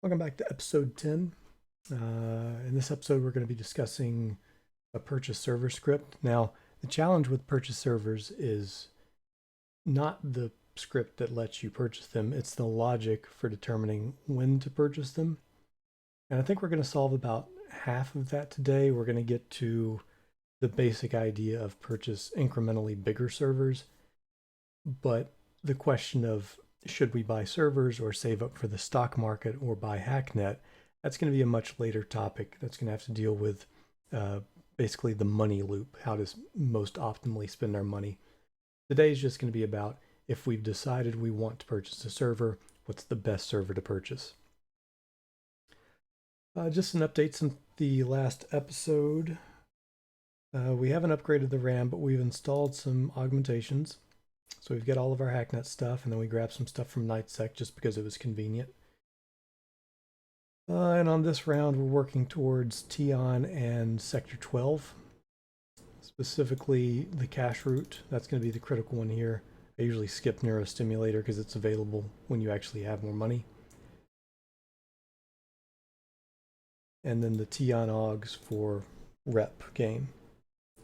Welcome back to episode 10. In this episode, we're going to be discussing a purchase server script. Now, the challenge with purchase servers is not the script that lets you purchase them, it's the logic for determining when to purchase them. And I think we're going to solve about half of that today. We're going to get to the basic idea of purchase incrementally bigger servers, but the question of should we buy servers or save up for the stock market or buy Hacknet, that's going to be a much later topic. That's going to have to deal with basically the money loop, how to most optimally spend our money. Today is just going to be about if we've decided we want to purchase a server, what's the best server to purchase. Just some updates in the last episode. We haven't upgraded the RAM, but we've installed some augmentations. So we've got all of our Hacknet stuff, and then we grabbed some stuff from NightSec just because it was convenient. And on this round, we're working towards Tion and Sector 12. Specifically, the cache route. That's going to be the critical one here. I usually skip Neurostimulator because it's available when you actually have more money. And then the Tion augs for rep gain,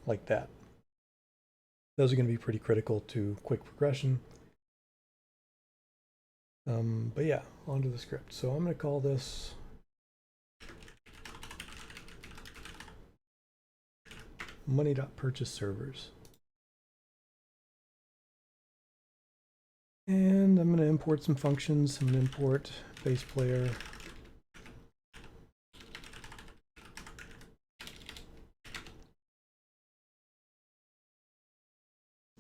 like that. Those are going to be pretty critical to quick progression. But yeah, onto the script. So I'm going to call this money.purchase servers. And I'm going to import some functions. I'm going to import base player.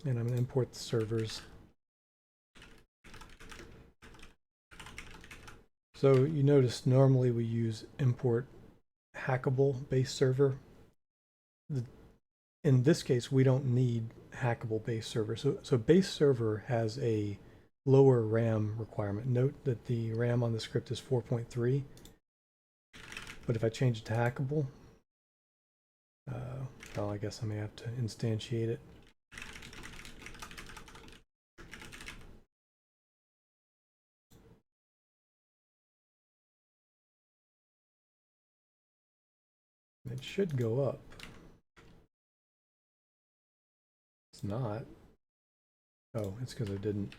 And I'm going to import the servers. So you notice normally we use import hackable base server. In this case, we don't need hackable base server. So base server has a lower RAM requirement. Note that the RAM on the script is 4.3. But if I change it to hackable, well, I guess I may have to instantiate it. It should go up. It's not. Oh, it's because I didn't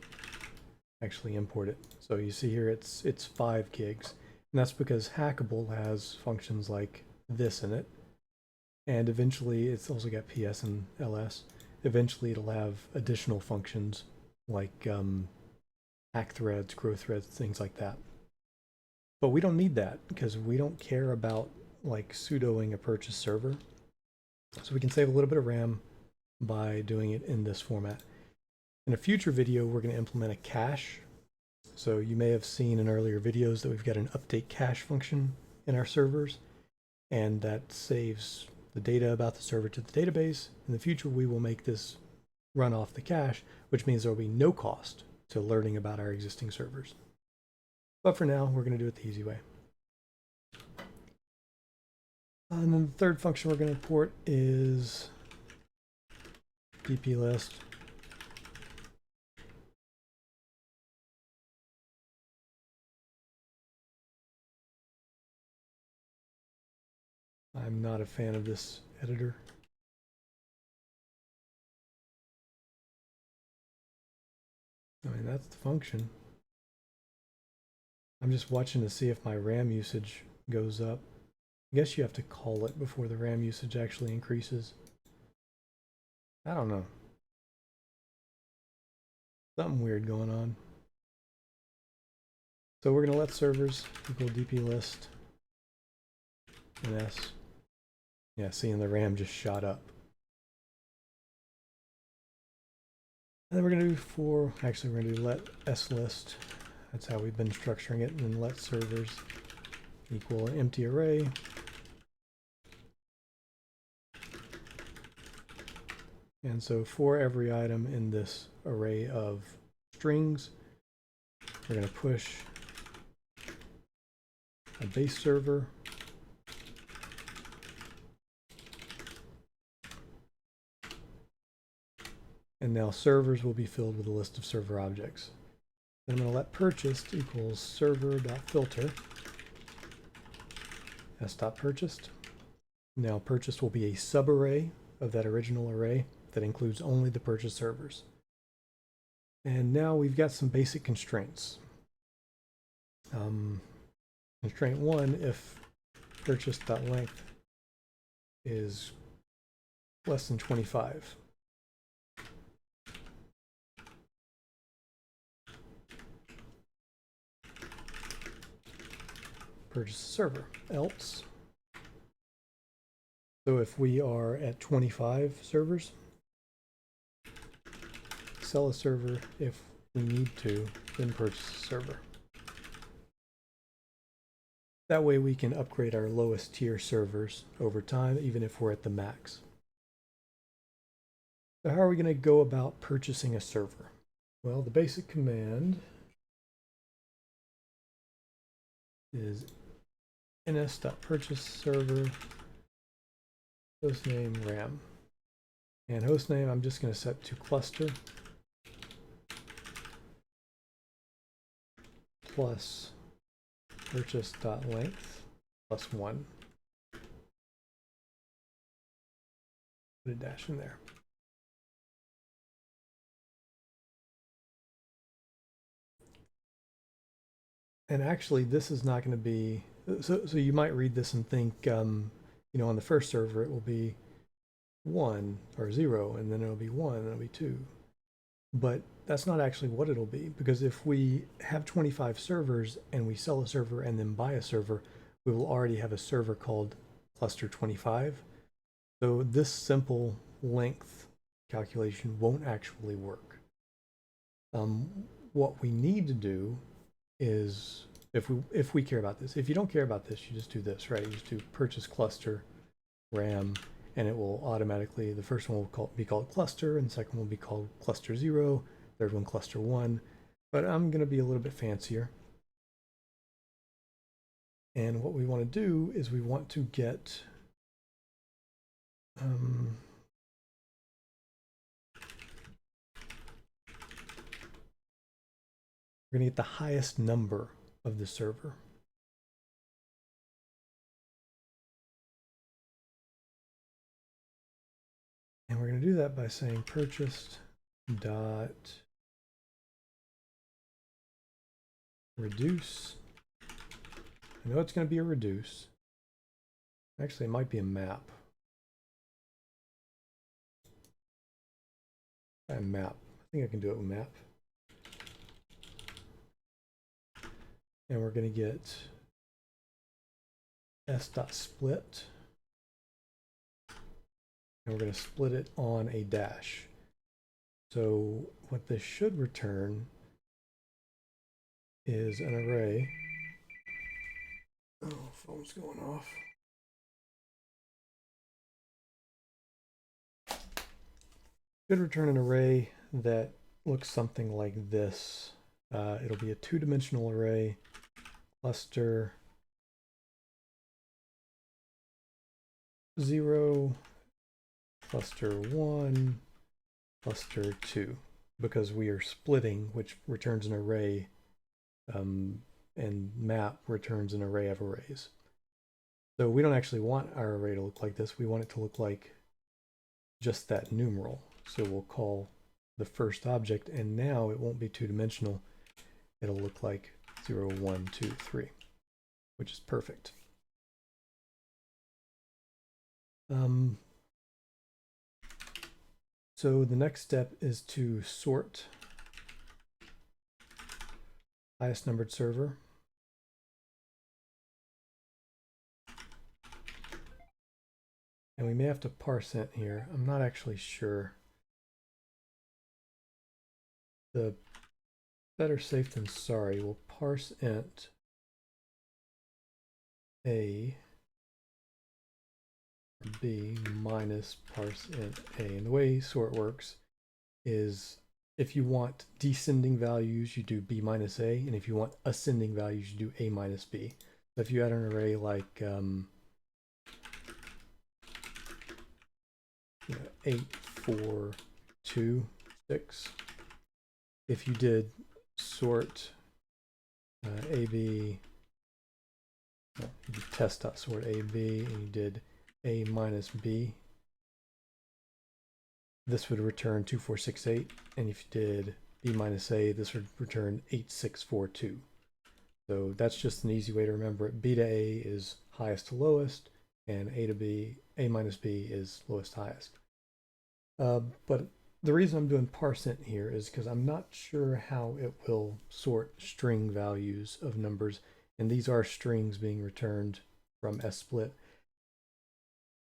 actually import it. So you see here it's 5 gigs. And that's because Hackable has functions like this in it. And eventually it's also got PS and LS. Eventually it'll have additional functions like hack threads, grow threads, things like that. But we don't need that because we don't care about like sudoing a purchase server. So we can save a little bit of RAM by doing it in this format. In a future video, we're going to implement a cache. So you may have seen in earlier videos that we've got an update cache function in our servers, and that saves the data about the server to the database. In the future, we will make this run off the cache, which means there will be no cost to learning about our existing servers. But for now, we're going to do it the easy way. And then the third function we're going to import is dplist. I'm not a fan of this editor. I mean, that's the function. I'm just watching to see if my RAM usage goes up. I guess you have to call it before the RAM usage actually increases. I don't know. Something weird going on. So we're going to let servers equal dplist and s. Yeah, seeing the RAM just shot up. And then we're going to do actually we're going to do let slist. That's how we've been structuring it. And then let servers equal an empty array. And so for every item in this array of strings, we're going to push a base server. And now servers will be filled with a list of server objects. Then I'm going to let purchased equals server.filter. s.purchased. Now purchased will be a subarray of that original array that includes only the purchase servers. And now we've got some basic constraints. Constraint 1, if purchase.length is less than 25. Purchase a server. Else, so if we are at 25 servers, sell a server. If we need to, then purchase a server. That way we can upgrade our lowest tier servers over time, even if we're at the max. So how are we going to go about purchasing a server? Well, the basic command is ns.purchaseServer hostname RAM. And hostname I'm just going to set to cluster plus purchase.length plus 1. Put a dash in there. And actually, this is not going to be, so you might read this and think, you know, on the first server, it will be 1 or 0, and then it'll be 1, and it'll be 2. But that's not actually what it'll be, because if we have 25 servers and we sell a server and then buy a server, we will already have a server called cluster 25. So this simple length calculation won't actually work. What we need to do is, if we care about this, if you don't care about this, you just do this, right? You just do purchase cluster RAM, and it will automatically, the first one will be called cluster, and the second one will be called cluster 0, third one cluster 1. But I'm going to be a little bit fancier. And what we want to do is we want to get we're going to get the highest number of the server. And we're going to do that by saying purchased dot reduce. I know it's going to be a reduce. Actually, it might be a map. Map. I think I can do it with map. And we're going to get s.split. And we're going to split it on a dash. So what this should return is an array. Oh, phone's going off. Should return an array that looks something like this. It'll be a two-dimensional array, cluster 0, cluster 1, cluster 2, because we are splitting, which returns an array, and map returns an array of arrays. So we don't actually want our array to look like this. We want it to look like just that numeral. So we'll call the first object, and now it won't be two-dimensional. It'll look like 0, 1, 2, 3, which is perfect. So the next step is to sort highest numbered server. And we may have to parse int here. I'm not actually sure. The better safe than sorry. We'll parse int a b minus parse int a. And the way sort works is if you want descending values, you do b minus a, and if you want ascending values, you do a minus b. So if you had an array like 8, 4, 2, 6, if you did sort AB well, you did test.sort AB and you did A minus B, this would return 2468, and if you did B minus A, this would return 8642. So that's just an easy way to remember it. B to A is highest to lowest, and A to B, A minus B is lowest to highest. But the reason I'm doing parseInt here is because I'm not sure how it will sort string values of numbers, and these are strings being returned from split.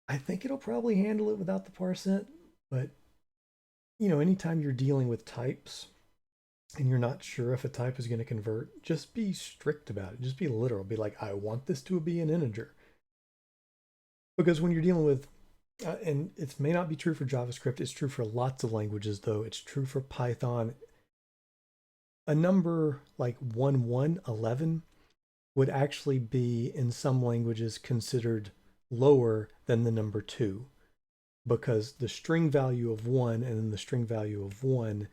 I think it'll probably handle it without the parseInt, but you know, anytime you're dealing with types and you're not sure if a type is going to convert, just be strict about it. Just be literal. Be like, I want this to be an integer. Because when you're dealing with, and it may not be true for JavaScript, it's true for lots of languages, though. It's true for Python. A number like 1111 would actually be, in some languages, considered lower than the number 2. Because the string value of 1 and then the string value of 1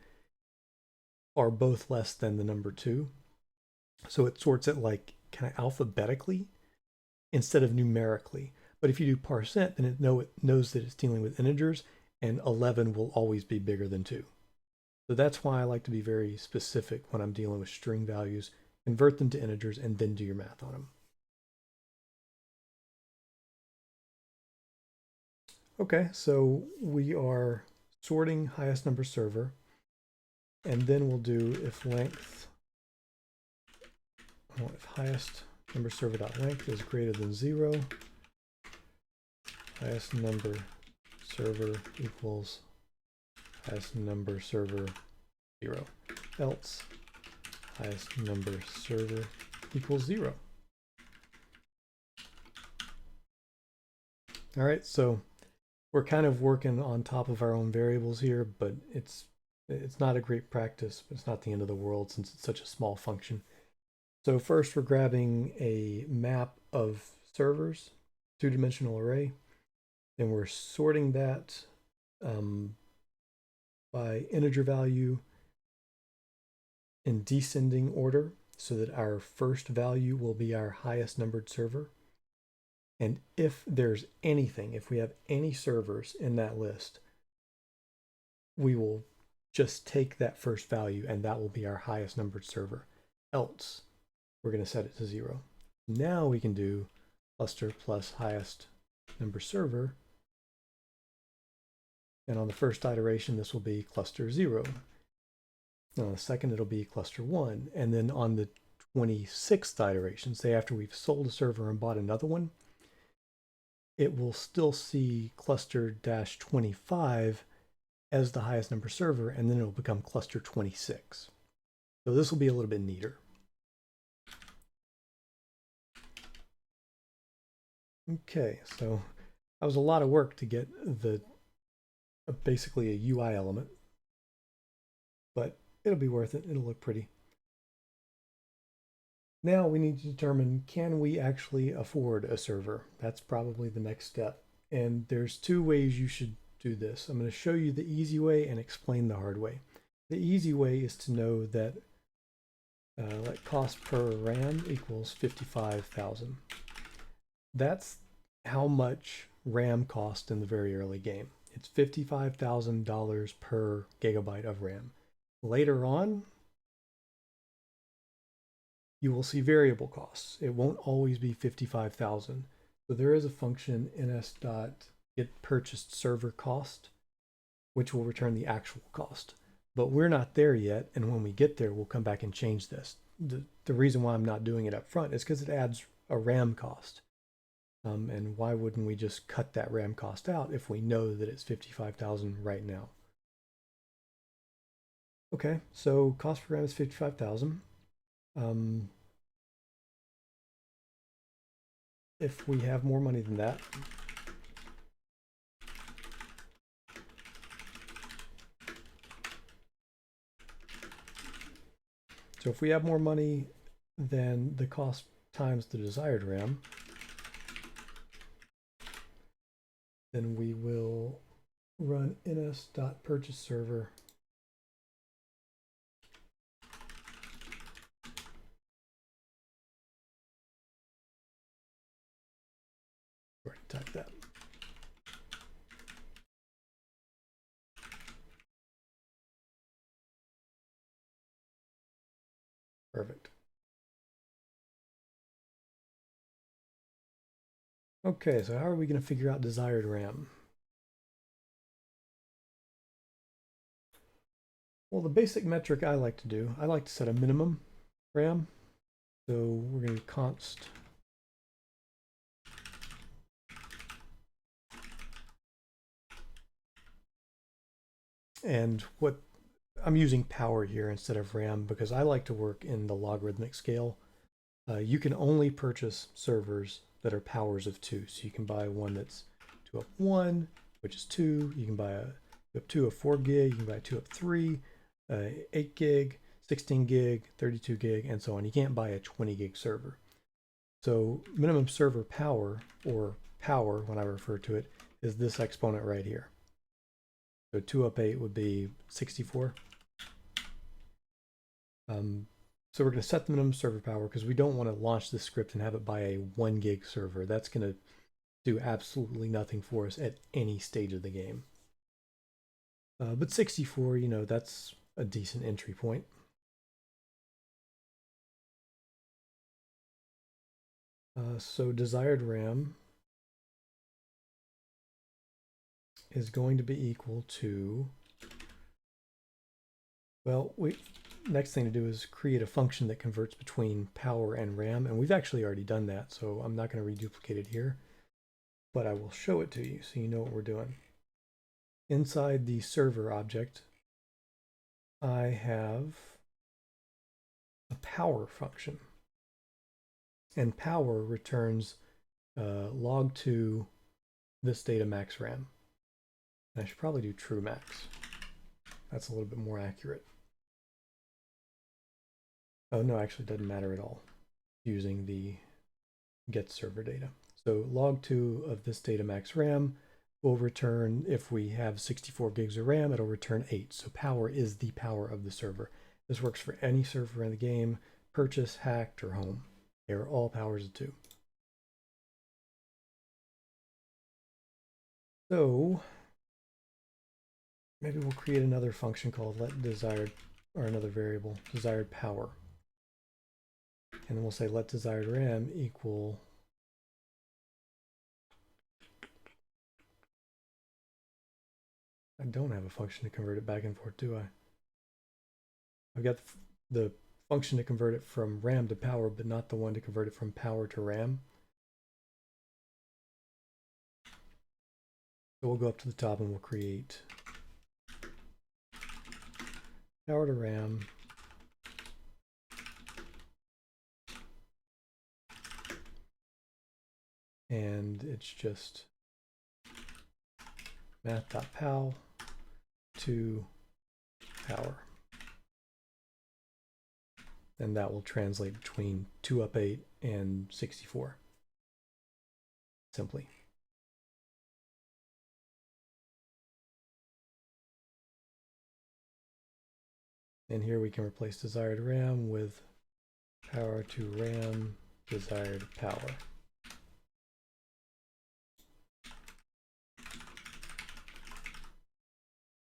are both less than the number 2. So it sorts it like kind of alphabetically instead of numerically. But if you do parseInt, then it knows that it's dealing with integers, and 11 will always be bigger than 2. So that's why I like to be very specific when I'm dealing with string values. Convert them to integers and then do your math on them. Okay, so we are sorting highest number server, and then we'll do if length, if highest number server dot length is greater than 0, highest number server equals highest number server 0, else highest number server equals 0. All right, so we're kind of working on top of our own variables here, but it's not a great practice, but it's not the end of the world since it's such a small function. So first we're grabbing a map of servers, two-dimensional array, and we're sorting that by integer value in descending order so that our first value will be our highest numbered server. And if there's anything, if we have any servers in that list, we will just take that first value and that will be our highest numbered server. Else, we're going to set it to 0. Now we can do cluster plus highest number server. And on the first iteration, this will be cluster 0. And on the second, it'll be cluster 1. And then on the 26th iteration, say after we've sold a server and bought another one, it will still see cluster-25 as the highest number server, and then it'll become cluster 26. So this will be a little bit neater. Okay, so that was a lot of work to get the basically a UI element, but it'll be worth it. It'll look pretty. Now we need to determine, can we actually afford a server? That's probably the next step. And there's two ways you should do this. I'm going to show you the easy way and explain the hard way. The easy way is to know that like cost per RAM equals 55,000. That's how much RAM cost in the very early game. It's $55,000 per gigabyte of RAM. Later on, you will see variable costs. It won't always be 55,000. So there is a function ns.getPurchedServerCost, which will return the actual cost. But we're not there yet, and when we get there, we'll come back and change this. The reason why I'm not doing it up front is because it adds a RAM cost. And why wouldn't we just cut that RAM cost out if we know that it's 55,000 right now? Okay, so cost per RAM is 55,000. If we have more money than that, so if we have more money than the cost times the desired RAM, then we will run ns.purchaseServer type that. Perfect. Okay, so how are we going to figure out desired RAM? Well, the basic metric I like to do, I like to set a minimum RAM. So we're going to const and what I'm using power here instead of RAM because I like to work in the logarithmic scale. You can only purchase servers that are powers of 2. So you can buy one that's 2 up 1, which is 2. You can buy a 2 up 2 of 4 gig. You can buy 2 up 3, 8 gig, 16 gig, 32 gig, and so on. You can't buy a 20 gig server. So minimum server power, or power when I refer to it, is this exponent right here. So 2 up 8 would be 64. So we're going to set the minimum server power because we don't want to launch this script and have it by a 1 gig server. That's going to do absolutely nothing for us at any stage of the game. But 64, you know, that's a decent entry point. So desired RAM is going to be equal to, well, next thing to do is create a function that converts between power and RAM, and we've actually already done that, so I'm not going to reduplicate it here, but I will show it to you so you know what we're doing. Inside the server object, I have a power function, and power returns log2 this data max RAM. And I should probably do true max. That's a little bit more accurate. Oh no, actually it doesn't matter at all using the get server data. So log2 of this data max RAM will return, if we have 64 gigs of RAM, it'll return 8. So power is the power of the server. This works for any server in the game, purchase, hacked, or home. They are all powers of 2. So maybe we'll create another function called let desired, or another variable, desired power. And then we'll say let desired RAM equal I don't have a function to convert it back and forth, do I? I've got the function to convert it from RAM to power, but not the one to convert it from power to RAM. So we'll go up to the top and we'll create power to RAM and it's just math.pow to power. And that will translate between 2 up 8 and 64. Simply. And here we can replace desired RAM with power to RAM desired power.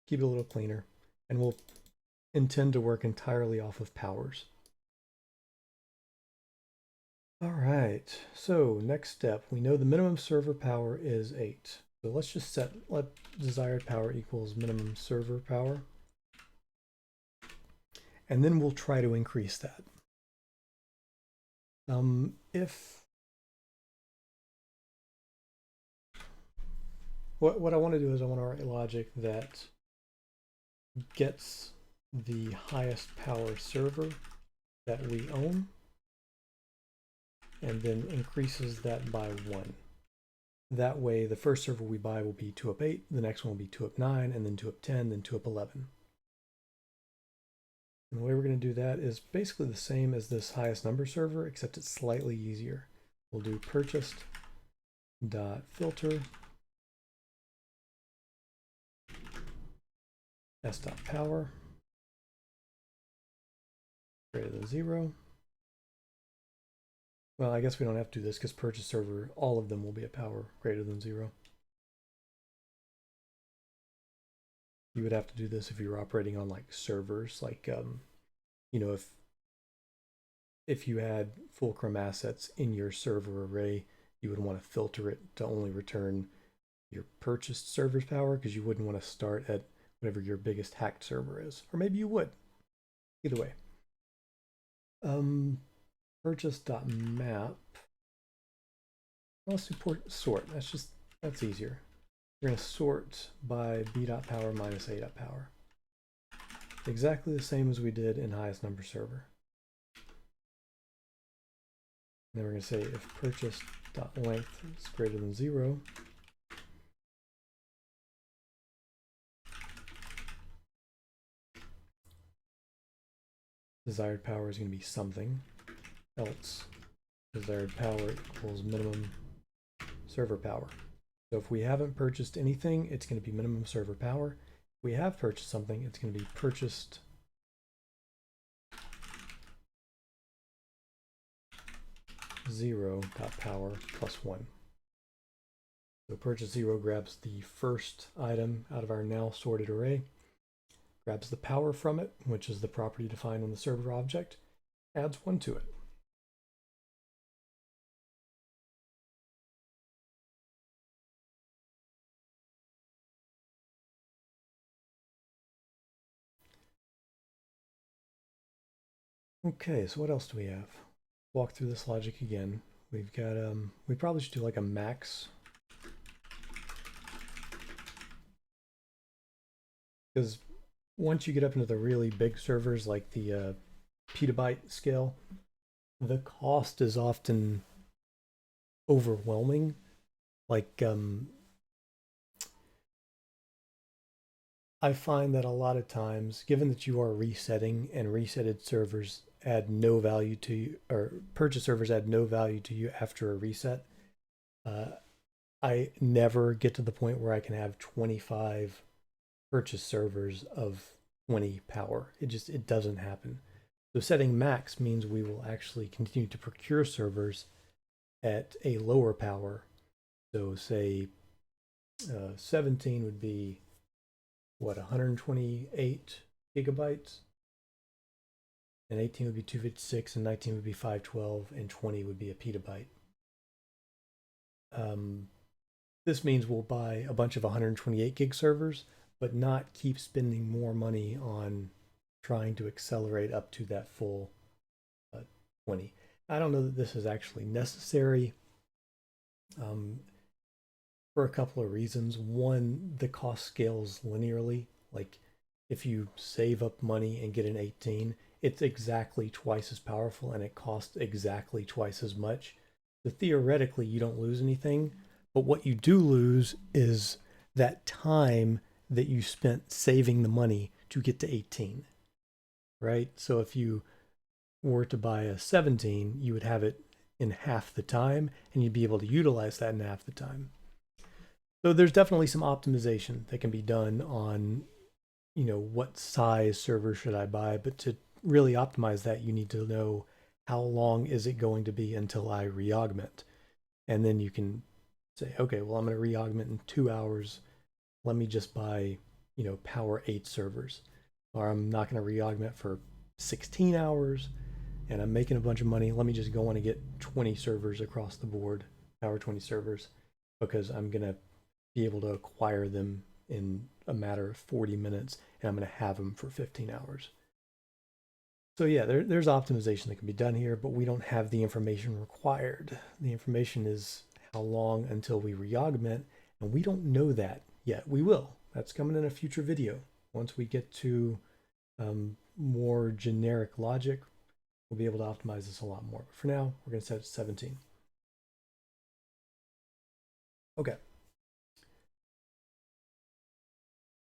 Keep it a little cleaner, and we'll intend to work entirely off of powers. All right, so next step, we know the minimum server power is 8. So let's just set let desired power equals minimum server power. And then we'll try to increase that. What I want to do is I want to write logic that gets the highest power server that we own and then increases that by 1. That way the first server we buy will be 2 up 8, the next one will be 2 up 9, and then 2 up 10, then 2 up 11. And the way we're going to do that is basically the same as this highest number server, except it's slightly easier. We'll do purchased dot filter s.power greater than 0. Well, I guess we don't have to do this because purchase server, all of them will be at power greater than 0. You would have to do this if you were operating on like servers, like you know, if you had fulcrum assets in your server array, you would want to filter it to only return your purchased server's power because you wouldn't want to start at whatever your biggest hacked server is. Or maybe you would. Either way. Purchase.map. Let's support sort. That's easier. We're going to sort by b.power minus a.power. Exactly the same as we did in highest number server. And then we're going to say if purchase.length is greater than 0, desired power is going to be something, else desired power equals minimum server power. So if we haven't purchased anything, it's going to be minimum server power. If we have purchased something, it's going to be purchased zero.power plus 1. So purchase 0 grabs the first item out of our now sorted array, grabs the power from it, which is the property defined on the server object, adds 1 to it. Okay, so what else do we have? Walk through this logic again. We've got, we probably should do like a max. Because once you get up into the really big servers like the petabyte scale, the cost is often overwhelming. Like, I find that a lot of times, given that you are resetting and resetted servers add no value to you, or purchase servers add no value to you after a reset, I never get to the point where I can have 25 purchase servers of 20 power. It doesn't happen. So setting max means we will actually continue to procure servers at a lower power. So say 17 would be what, 128 gigabytes, and 18 would be 256, and 19 would be 512, and 20 would be a petabyte. This means we'll buy a bunch of 128 gig servers, but not keep spending more money on trying to accelerate up to that full 20. I don't know that this is actually necessary for a couple of reasons. One, the cost scales linearly. Like if you save up money and get an 18, it's exactly twice as powerful and it costs exactly twice as much. So theoretically, you don't lose anything, but what you do lose is that time that you spent saving the money to get to 18, right? So if you were to buy a 17, you would have it in half the time and you'd be able to utilize that in half the time. So there's definitely some optimization that can be done on, you know, what size server should I buy, but to really optimize that, you need to know how long is it going to be until I re-augment. And then you can say, okay, well, I'm going to re-augment in 2 hours. Let me just buy, you know, power 8 servers. Or I'm not going to re-augment for 16 hours and I'm making a bunch of money. Let me just go on and get 20 servers across the board, power 20 servers, because I'm going to be able to acquire them in a matter of 40 minutes and I'm going to have them for 15 hours. So yeah, there's optimization that can be done here, but we don't have the information required. The information is how long until we re-augment, and we don't know that yet. We will. That's coming in a future video. Once we get to more generic logic, we'll be able to optimize this a lot more. But for now, we're going to set it to 17. Okay.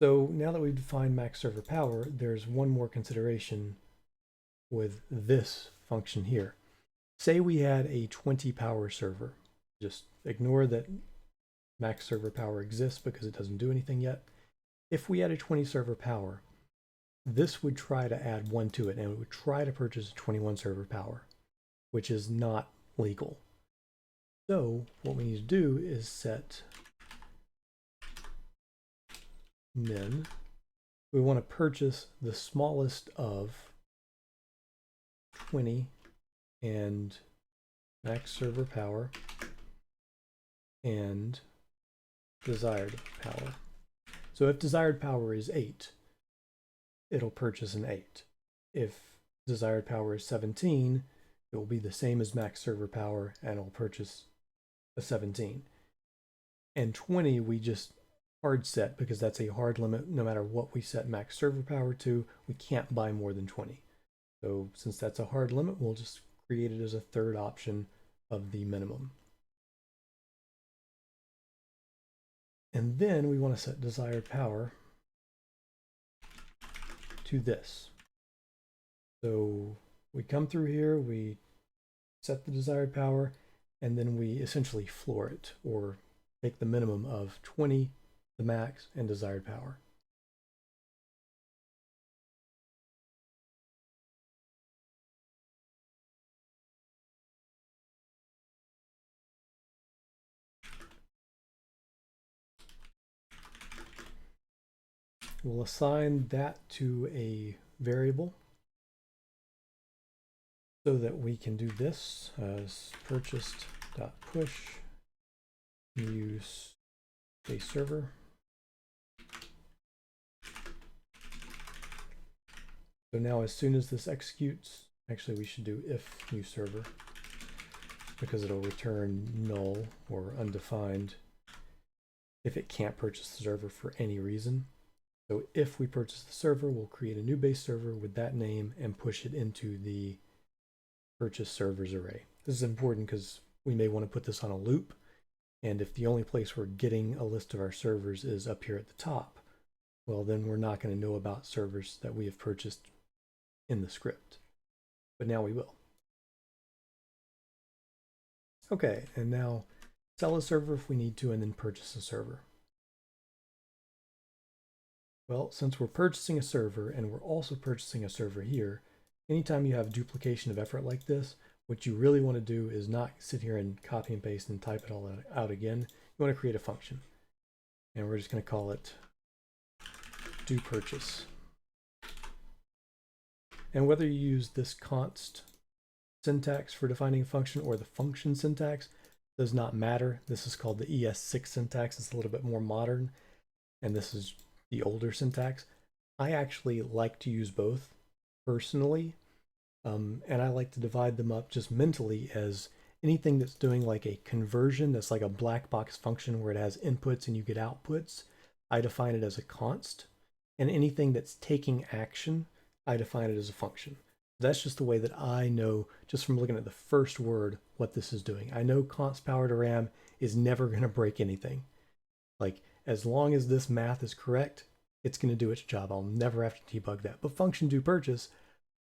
So now that we've defined max server power, there's one more consideration with this function here. Say we had a 20 power server. Just ignore that max server power exists because it doesn't do anything yet. If we had a 20 server power, this would try to add 1 to it, and it would try to purchase 21 server power, which is not legal. So what we need to do is set min. We want to purchase the smallest of 20 and max server power and desired power. So if desired power is 8, it'll purchase an 8. If desired power is 17, it will be the same as max server power and it'll purchase a 17. And 20 we just hard set because that's a hard limit. No matter what we set max server power to, we can't buy more than 20. So since that's a hard limit, we'll just create it as a third option of the minimum. And then we want to set desired power to this. So we come through here, we set the desired power, and then we essentially floor it, or take the minimum of 20, the max, and desired power. We'll assign that to a variable so that we can do this as purchased.push use base server. So now as soon as this executes, actually we should do if new server because it'll return null or undefined if it can't purchase the server for any reason. So if we purchase the server, we'll create a new base server with that name and push it into the purchase servers array. This is important because we may want to put this on a loop. And if the only place we're getting a list of our servers is up here at the top, well, then we're not going to know about servers that we have purchased in the script. But now we will. Okay, and now sell a server if we need to, and then purchase a server. Well, since we're purchasing a server and we're also purchasing a server here, anytime you have duplication of effort like this, what you really want to do is not sit here and copy and paste and type it all out again. You want to create a function. And we're just going to call it do purchase. And whether you use this const syntax for defining a function or the function syntax does not matter. This is called the ES6 syntax. It's a little bit more modern. And this is the older syntax. I actually like to use both personally, and I like to divide them up just mentally as anything that's doing like a conversion that's like a black box function where it has inputs and you get outputs. I define it as a const, and anything that's taking action, I define it as a function. That's just the way that I know just from looking at the first word what this is doing. I know const power to RAM is never going to break anything. Like, as long as this math is correct, it's going to do its job. I'll never have to debug that. But function do purchase,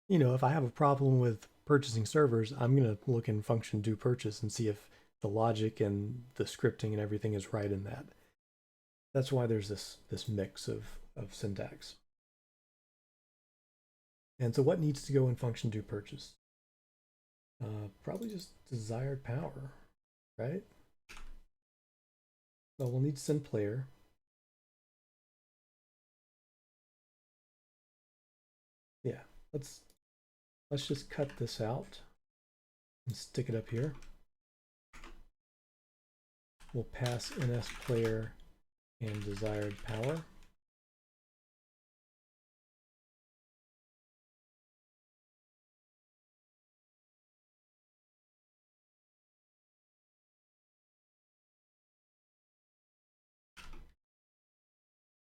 you know, if I have a problem with purchasing servers, I'm going to look in function do purchase and see if the logic and the scripting and everything is right in that. That's why there's this mix of syntax. And so what needs to go in function do purchase? Probably just desired power, right? So we'll need send player. Yeah, let's just cut this out and stick it up here. We'll pass ns player and desired power.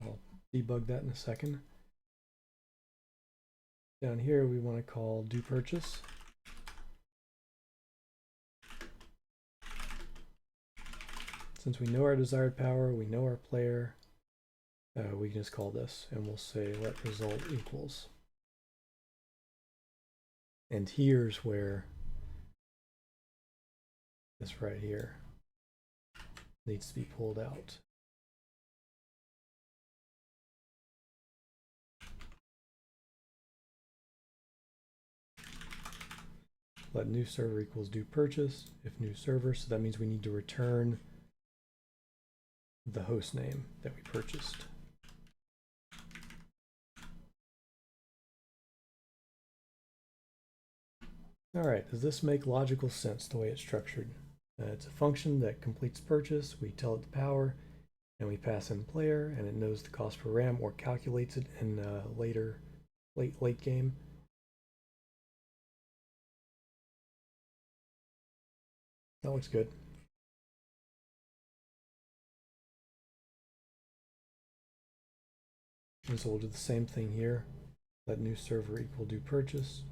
I'll debug that in a second. Down here, we want to call do purchase. Since we know our desired power, we know our player, we can just call this and we'll say let result equals. And here's where this right here needs to be pulled out. let new server equals do purchase, if new server, so that means we need to return the host name that we purchased. All right, does this make logical sense the way it's structured? It's a function that completes purchase, we tell it the power, and we pass in player, and it knows the cost per RAM or calculates it in late game. That looks good. And so we'll do the same thing here. Let new server equal do purchase.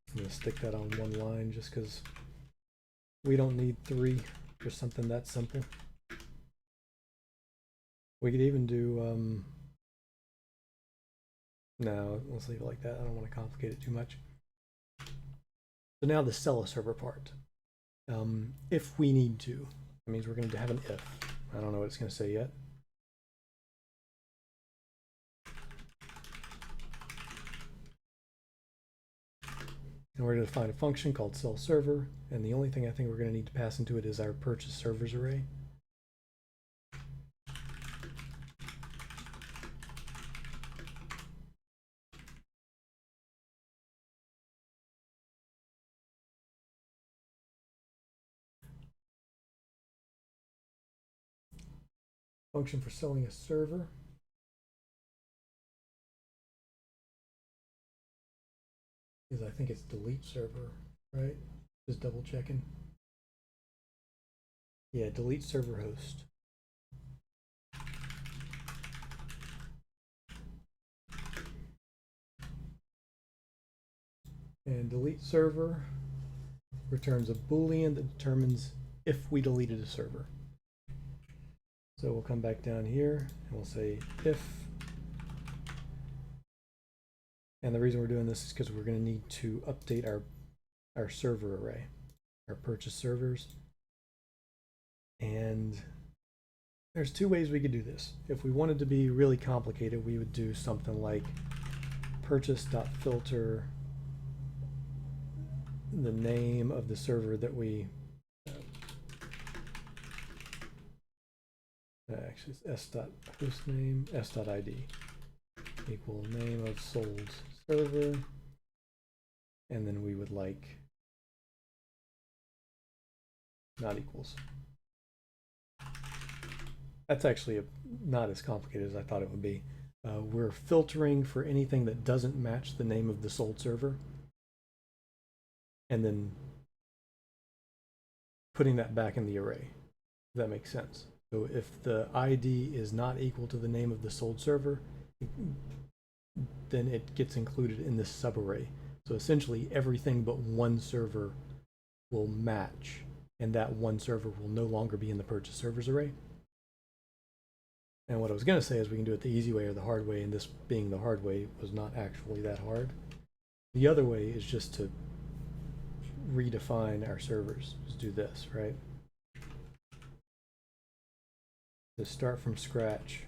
I'm going to stick that on one line just because we don't need 3 for something that simple. We could even do, no, let's leave it like that. I don't want to complicate it too much. So now the sell a server part. If we need to, that means we're going to have an if. I don't know what it's going to say yet. And we're going to define a function called sell server, and the only thing I think we're going to need to pass into it is our purchase servers array. Function for selling a server is, I think it's delete server, right? Just double checking. Yeah, delete server host. And delete server returns a Boolean that determines if we deleted a server. So we'll come back down here and we'll say if. And the reason we're doing this is because we're going to need to update our server array, our purchase servers. And there's 2 ways we could do this. If we wanted to be really complicated, we would do something like purchase.filter the name of the server that we actually it's s.hostname s.id equal name of sold server, and then we would like not equals. That's actually not as complicated as I thought it would be. We're filtering for anything that doesn't match the name of the sold server, and then putting that back in the array. If that makes sense. So if the ID is not equal to the name of the sold server, then it gets included in this subarray. So essentially everything but one server will match, and that one server will no longer be in the purchase servers array. And what I was going to say is we can do it the easy way or the hard way, and this being the hard way was not actually that hard. The other way is just to redefine our servers. Just do this, right? To start from scratch,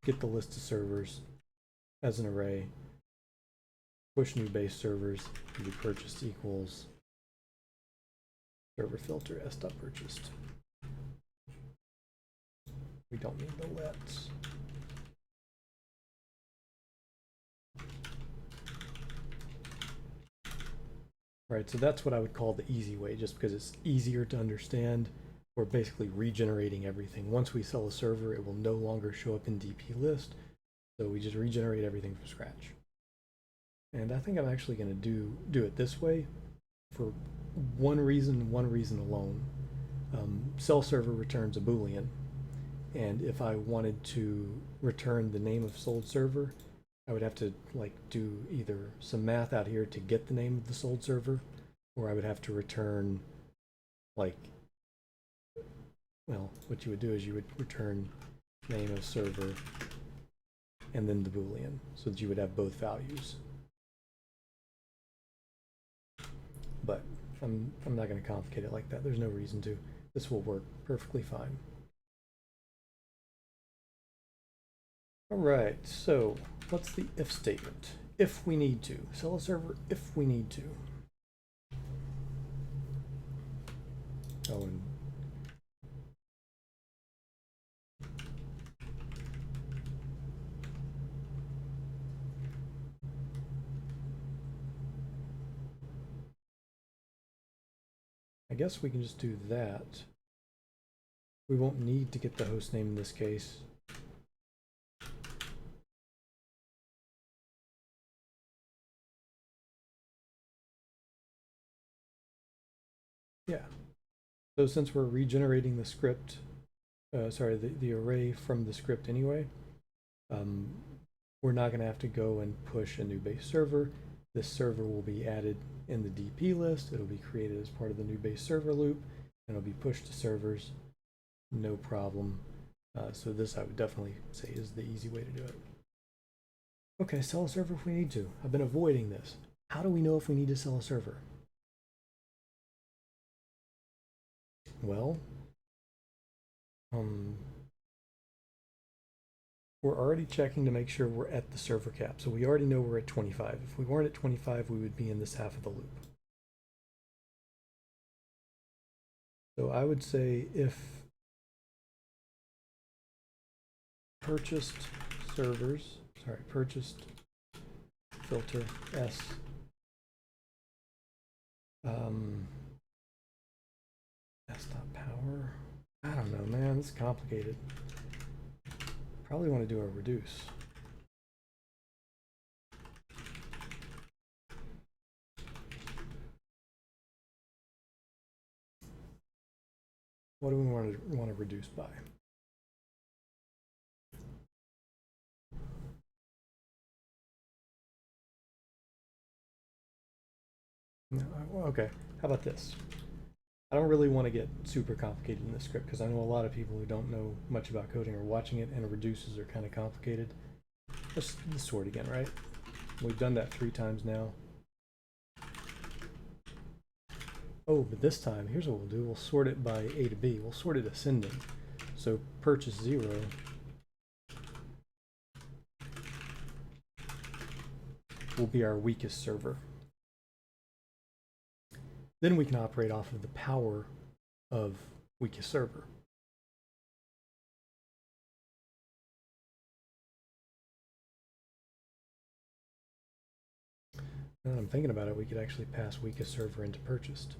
get the list of servers as an array, push new base servers, do purchased equals server filter s.purchased. We don't need the lets. Right, so that's what I would call the easy way, just because it's easier to understand. We're basically regenerating everything. Once we sell a server, it will no longer show up in DP list, so we just regenerate everything from scratch. And I think I'm actually going to do it this way for one reason alone. Sell server returns a Boolean, and if I wanted to return the name of sold server, I would have to like do either some math out here to get the name of the sold server, or I would have to return like, well, what you would do is you would return name of server and then the Boolean, so that you would have both values. But I'm not going to complicate it like that. There's no reason to. this will work perfectly fine. All right, so what's the if statement? If we need to. Sell a server if we need to. Oh, and I guess we can just do that. We won't need to get the host name in this case. Yeah. So since we're regenerating the script, the array from the script anyway, we're not going to have to go and push a new base server. This server will be added in the DP list. It'll be created as part of the new base server loop, and it'll be pushed to servers. No problem. So this I would definitely say is the easy way to do it. Okay, sell a server if we need to. I've been avoiding this. How do we know if we need to sell a server? Well, we're already checking to make sure we're at the server cap. So we already know we're at 25. If we weren't at 25, we would be in this half of the loop. So I would say if purchased servers, purchased filter S, desktop power, I don't know, man, it's complicated. Probably want to do a reduce. What do we want to reduce by? No, okay, how about this? I don't really want to get super complicated in this script because I know a lot of people who don't know much about coding are watching it, and reduces are kind of complicated. Let's sort again, right? We've done that 3 times now. Oh, but this time, here's what we'll do. We'll sort it by A to B. We'll sort it ascending. So purchase 0 will be our weakest server. Then we can operate off of the power of weakest server. Now that I'm thinking about it, we could actually pass weakest server into purchased.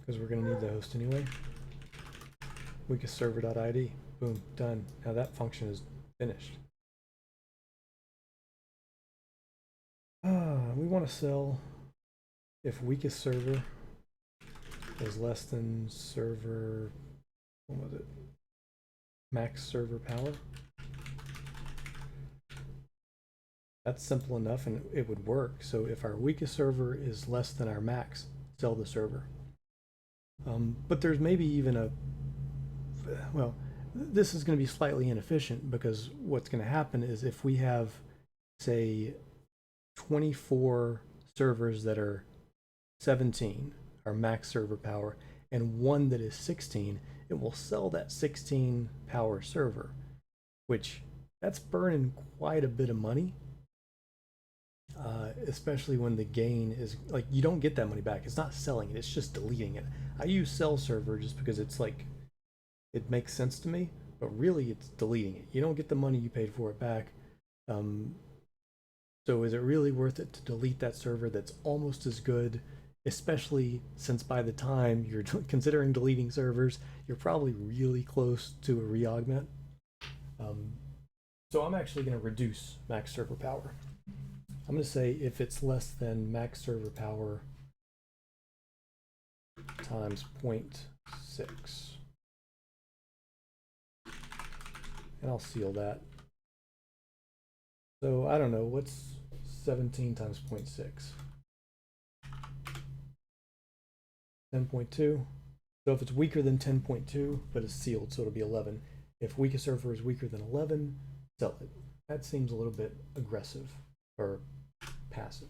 Because we're going to need the host anyway. Weakest server.id. Boom, done. Now that function is finished. We want to sell if weakest server is less than server, what was it? Max server power. That's simple enough and it would work. So if our weakest server is less than our max, sell the server. But there's maybe even a, well, this is going to be slightly inefficient because what's going to happen is if we have, say, 24 servers that are 17, our max server power, and one that is 16, it will sell that 16 power server, which that's burning quite a bit of money. Especially when the gain is like, you don't get that money back. It's not selling it, it's just deleting it. I use sell server just because it's like, it makes sense to me, but really it's deleting it. You don't get the money you paid for it back. So is it really worth it to delete that server that's almost as good, especially since by the time you're considering deleting servers, you're probably really close to a re-augment. So I'm actually going to reduce max server power. I'm going to say if it's less than max server power times 0.6. And I'll seal that. So I don't know, what's 17 times 0.6? 10.2. So if it's weaker than 10.2, but it's sealed, so it'll be 11. If weakest server is weaker than 11, sell it. That seems a little bit aggressive or passive.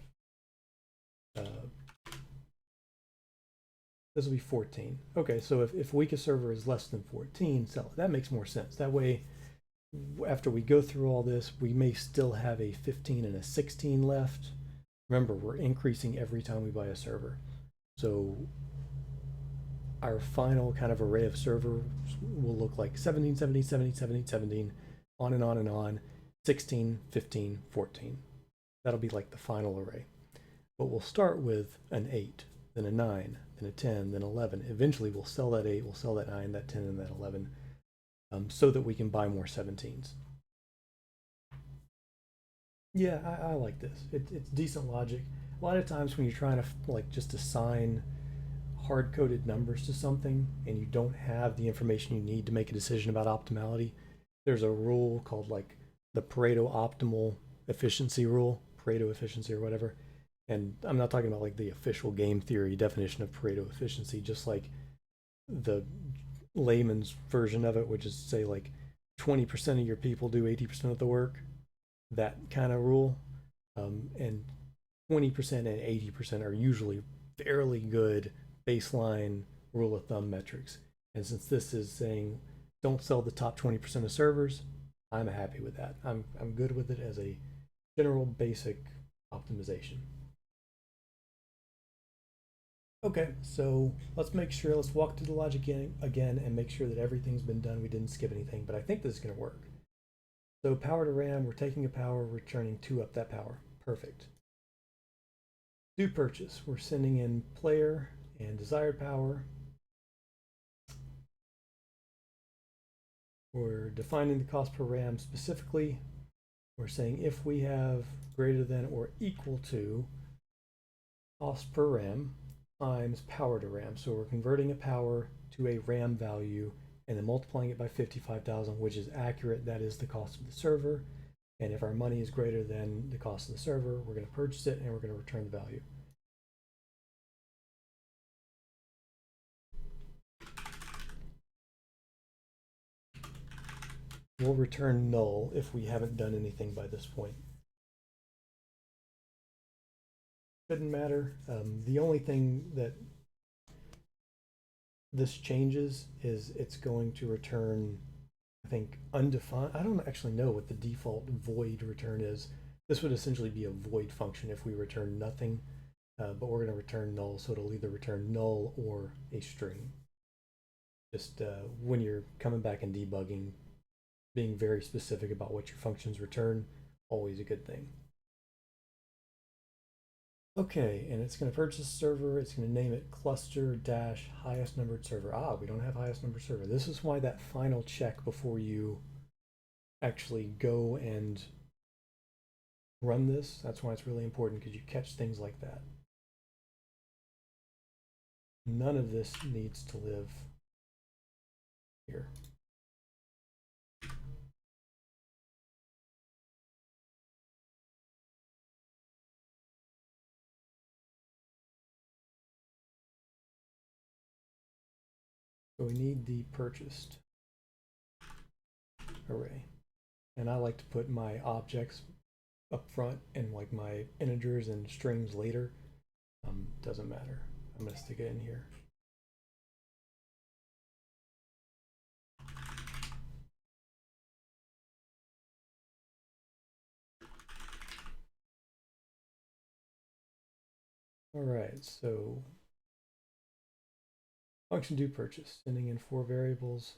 This will be 14. Okay, so if weakest server is less than 14, sell it. That makes more sense. That way, after we go through all this, we may still have a 15 and a 16 left. Remember, we're increasing every time we buy a server. So our final kind of array of servers will look like 17, 17, 17, 17, 17, on and on and on, 16, 15, 14. That'll be like the final array. But we'll start with an 8, then a 9, then a 10, then 11. Eventually we'll sell that 8, we'll sell that 9, that 10, and that 11, so that we can buy more 17s. Yeah, I like this. It's decent logic. A lot of times when you're trying to like just assign hard-coded numbers to something and you don't have the information you need to make a decision about optimality, there's a rule called like the Pareto optimal efficiency rule, Pareto efficiency or whatever. And I'm not talking about like the official game theory definition of Pareto efficiency, just like the layman's version of it, which is say like 20% of your people do 80% of the work, that kind of rule. And 20% and 80% are usually fairly good baseline rule of thumb metrics. And since this is saying don't sell the top 20% of servers, I'm happy with that. I'm good with it as a general basic optimization. Okay, so let's walk through the logic again and make sure that everything's been done. We didn't skip anything, but I think this is going to work. So power to RAM, we're taking a power, returning 2 up that power. Perfect. Do purchase, we're sending in player and desired power. We're defining the cost per RAM specifically. We're saying if we have greater than or equal to cost per RAM times power to RAM. So we're converting a power to a RAM value and then multiplying it by 55,000, which is accurate. That is the cost of the server. And if our money is greater than the cost of the server, we're going to purchase it and we're going to return the value. We'll return null if we haven't done anything by this point. Shouldn't matter. The only thing that this changes is it's going to return, I think, undefined. I don't actually know what the default void return is. This would essentially be a void function if we return nothing, but we're going to return null, so it'll either return null or a string. Just when you're coming back and debugging, being very specific about what your functions return, always a good thing. Okay, and it's going to purchase a server. It's going to name it cluster dash highest numbered server. Ah, we don't have highest numbered server. This is why that final check before you actually go and run this, that's why it's really important, because you catch things like that. None of this needs to live here. So we need the purchased array. And I like to put my objects up front and like my integers and strings later. Doesn't matter. I'm going to stick it in here. All right, so function do purchase, sending in 4 variables.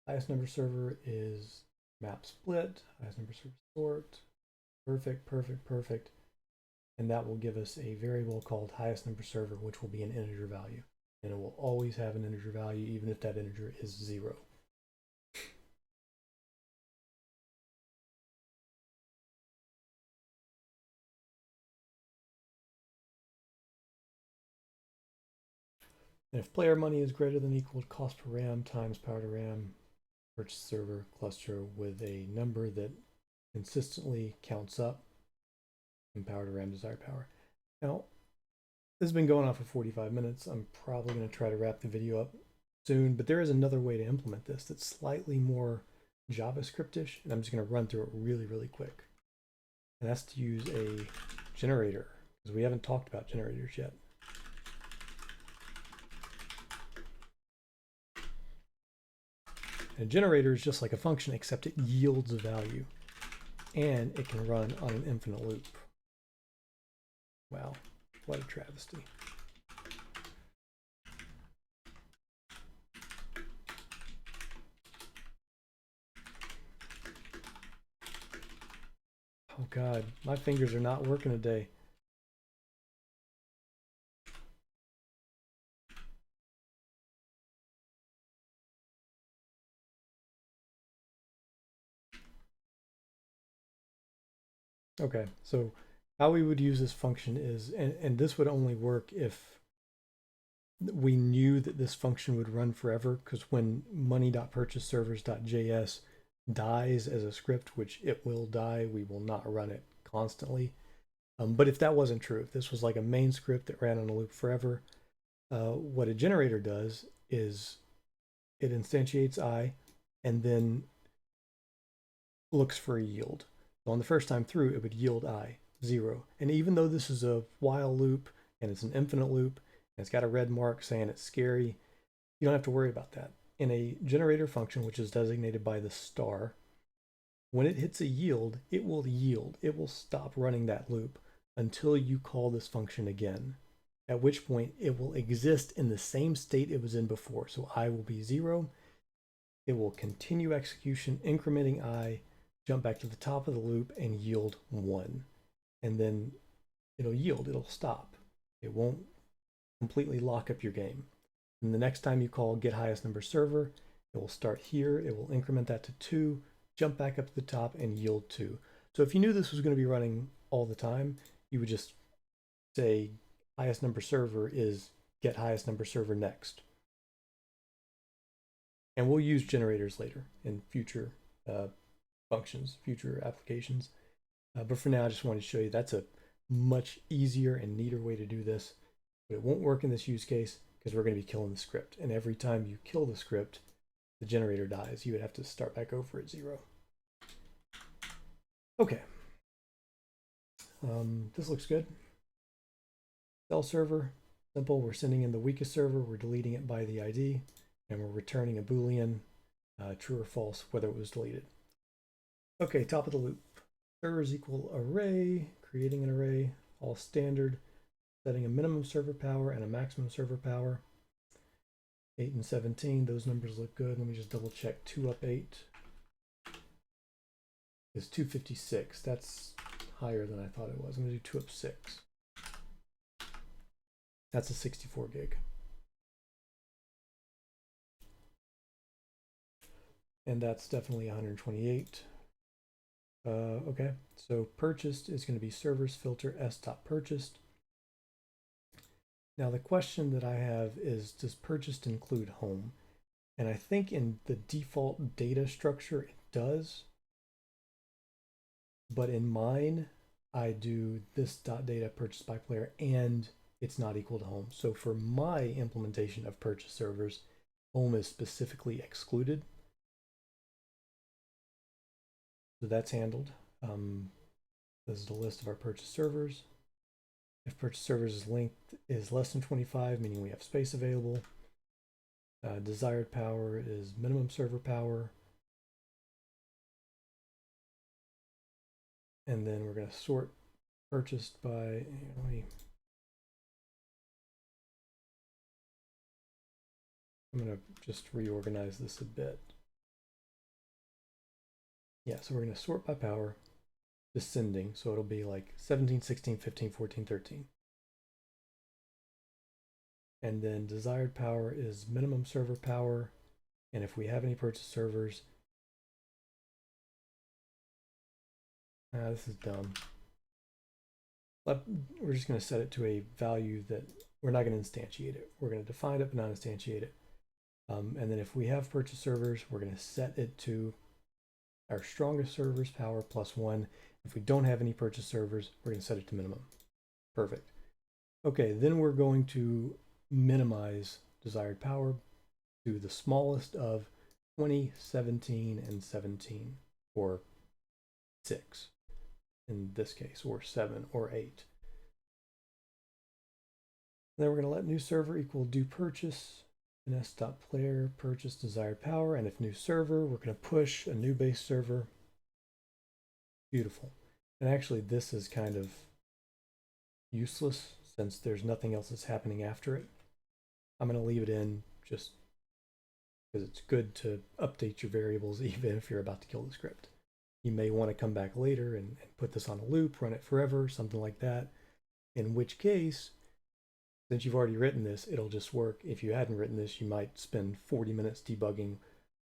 Highest number server is map split, highest number server sort, perfect, perfect, perfect. And that will give us a variable called highest number server, which will be an integer value. And it will always have an integer value, even if that integer is 0. And if player money is greater than equal to cost per RAM times power to RAM, purchase server cluster with a number that consistently counts up and power to RAM desired power. Now, this has been going on for 45 minutes. I'm probably going to try to wrap the video up soon, but there is another way to implement this that's slightly more JavaScriptish, and I'm just going to run through it really, really quick. And that's to use a generator, because we haven't talked about generators yet. And a generator is just like a function, except it yields a value, and it can run on an infinite loop. Wow, what a travesty. Oh God, my fingers are not working today. Okay, so how we would use this function is, and this would only work if we knew that this function would run forever, because when money.purchaseservers.js dies as a script, which it will die, we will not run it constantly. But if that wasn't true, if this was like a main script that ran on a loop forever, what a generator does is it instantiates I and then looks for a yield. So on the first time through, it would yield I, 0. And even though this is a while loop and it's an infinite loop, and it's got a red mark saying it's scary, you don't have to worry about that. In a generator function, which is designated by the star, when it hits a yield, it will yield. It will stop running that loop until you call this function again, at which point it will exist in the same state it was in before. So I will be 0. It will continue execution, incrementing I, jump back to the top of the loop and yield 1. And then it'll yield, it'll stop. It won't completely lock up your game. And the next time you call get highest number server, it will start here, it will increment that to 2, jump back up to the top and yield 2. So if you knew this was going to be running all the time, you would just say highest number server is get highest number server next. And we'll use generators later in future functions, future applications. But for now, I just wanted to show you that's a much easier and neater way to do this. But it won't work in this use case because we're going to be killing the script. And every time you kill the script, the generator dies. You would have to start back over at 0. Okay. This looks good. Cell server, simple. We're sending in the weakest server. We're deleting it by the ID. And we're returning a Boolean, true or false, whether it was deleted. Okay, top of the loop. Servers equal array, creating an array, all standard, setting a minimum server power and a maximum server power. 8 and 17, those numbers look good. Let me just double check. 2 up 8 is 256. That's higher than I thought it was. I'm going to do 2 up 6. That's a 64 gig. And that's definitely 128. Okay, so purchased is going to be servers filter s.purchased. Now the question that I have is, does purchased include home? And I think in the default data structure it does. But in mine, I do this .data purchased by player and it's not equal to home. So for my implementation of purchase servers, home is specifically excluded. So that's handled. This is the list of our purchase servers. If purchase servers length is less than 25, meaning we have space available. Desired power is minimum server power. And then we're going to sort purchased by, I'm going to just reorganize this a bit. Yeah, so we're going to sort by power, descending. So it'll be like 17, 16, 15, 14, 13. And then desired power is minimum server power. And if we have any purchase servers, this is dumb. But we're just going to set it to a value that we're not going to instantiate it. We're going to define it, but not instantiate it. And then if we have purchase servers, we're going to set it to our strongest servers power +1. If we don't have any purchase servers, we're going to set it to minimum. Perfect. Okay, then we're going to minimize desired power to the smallest of 20, 17, and 17, or 6 in this case, or 7 or 8. And then we're going to let new server equal do purchase, ns.player purchase desired power, and if new server, we're going to push a new base server. Beautiful. And actually, this is kind of useless since there's nothing else that's happening after it. I'm going to leave it in just because it's good to update your variables even if you're about to kill the script. You may want to come back later and put this on a loop, run it forever, something like that. In which case, since you've already written this, it'll just work. If you hadn't written this, you might spend 40 minutes debugging.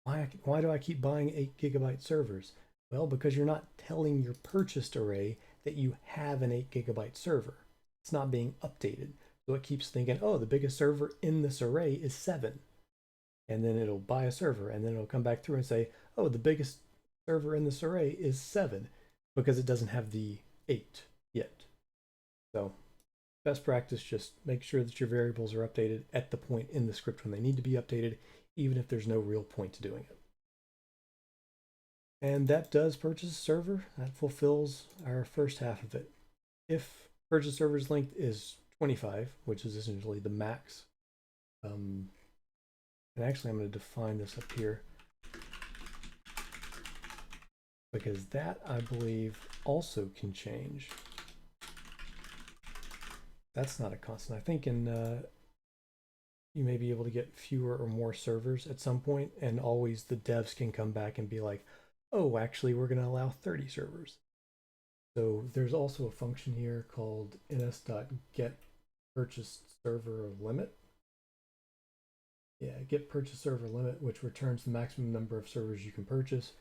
Why do I keep buying 8 GB servers? Well, because you're not telling your purchased array that you have an 8 GB server. It's not being updated. So it keeps thinking, oh, the biggest server in this array is 7. And then it'll buy a server, and then it'll come back through and say, oh, the biggest server in this array is 7, because it doesn't have the 8 yet. So best practice, just make sure that your variables are updated at the point in the script when they need to be updated, even if there's no real point to doing it. And that does purchase a server. That fulfills our first half of it. If purchase server's length is 25, which is essentially the max, and actually I'm going to define this up here, because that, I believe, also can change. That's not a constant. I think in you may be able to get fewer or more servers at some point, and always the devs can come back and be like, oh, actually, we're going to allow 30 servers. So there's also a function here called ns.get purchased server limit. Yeah, get purchase server limit, which returns the maximum number of servers you can purchase.